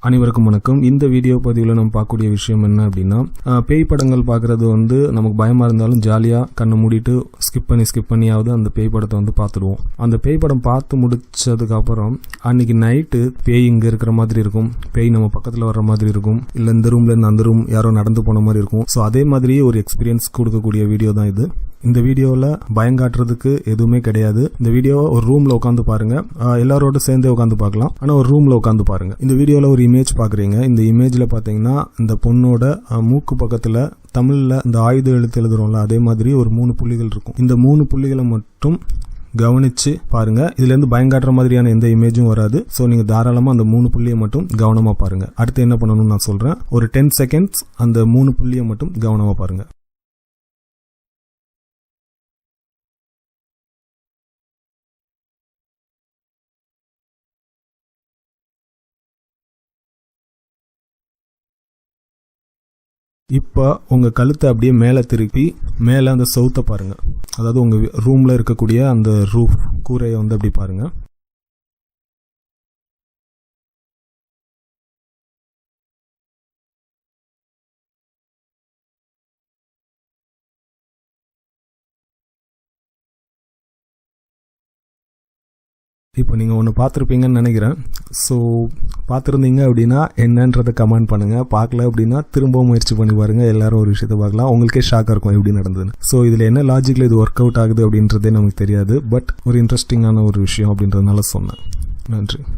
அனைவருக்கும் வணக்கம். இந்த வீடியோ பதிவில் நம்ம பார்க்கக்கூடிய விஷயம் என்ன அப்படின்னா, பேய் படங்கள் பார்க்குறது வந்து நமக்கு பயமாக இருந்தாலும் ஜாலியாக கண்ணை மூடிட்டு ஸ்கிப் பண்ணியாவது அந்த பேய் படத்தை வந்து பார்த்துடுவோம். அந்த பேய் படம் பார்த்து முடிச்சதுக்கப்புறம் அன்னைக்கு நைட்டு பேய் இங்கே இருக்கிற மாதிரி இருக்கும், பேய் நம்ம பக்கத்தில் வர்ற மாதிரி இருக்கும், இல்லை இந்த ரூம்லேருந்து அந்த ரூம் யாரோ நடந்து போன மாதிரி இருக்கும். ஸோ அதே மாதிரி ஒரு எக்ஸ்பீரியன்ஸ் கொடுக்கக்கூடிய வீடியோ தான் இது. இந்த வீடியோவில் பயங்காட்டுறதுக்கு எதுவுமே கிடையாது. இந்த வீடியோவை ஒரு ரூமில் உட்காந்து பாருங்க, எல்லாரோட சேர்ந்தே உட்காந்து பார்க்கலாம். ஆனால் ஒரு ரூமில் உட்காந்து பாருங்க. இந்த வீடியோவில் ஒரு இமேஜ் பார்க்குறீங்க. இந்த இமேஜில் பார்த்தீங்கன்னா இந்த பொண்ணோட மூக்கு பக்கத்தில் தமிழில் இந்த ஆயுத எழுத்து எழுதுறோம்ல, அதே மாதிரி ஒரு 3 புள்ளிகள் இருக்கும். இந்த 3 புள்ளிகளை மட்டும் கவனிச்சு பாருங்க. இதுல இருந்து பயங்காட்டுற மாதிரியான எந்த இமேஜும் வராது. ஸோ நீங்க தாராளமா அந்த 3 புள்ளியை மட்டும் கவனமா பாருங்க. அடுத்து என்ன பண்ணணும்னு நான் சொல்றேன். ஒரு 10 செகண்ட்ஸ் அந்த 3 புள்ளியை மட்டும் கவனமா பாருங்க. இப்போ உங்கள் கழுத்தை அப்படியே மேலே திருப்பி மேலே அந்த சவுத்தை பாருங்கள். அதாவது உங்கள் ரூமில் இருக்கக்கூடிய அந்த ரூஃப் கூரையை வந்து அப்படி பாருங்கள். இப்போ நீங்கள் ஒன்று பார்த்துருப்பீங்கன்னு நினைக்கிறேன். ஸோ பார்த்துருந்தீங்க அப்படின்னா என்னன்றதை கமெண்ட் பண்ணுங்கள். பார்க்கல அப்படின்னா திரும்ப முயற்சி பண்ணி பாருங்கள். எல்லாரும் ஒரு விஷயத்தை பார்க்கலாம். உங்களுக்கே ஷாக்காக இருக்கும் எப்படி நடந்ததுன்னு. ஸோ இதில் என்ன லாஜிக்கில் இது ஒர்க் அவுட் ஆகுது அப்படின்றதே நமக்கு தெரியாது. பட் ஒரு இன்ட்ரெஸ்டிங்கான ஒரு விஷயம் அப்படின்றதுனால சொன்னேன். நன்றி.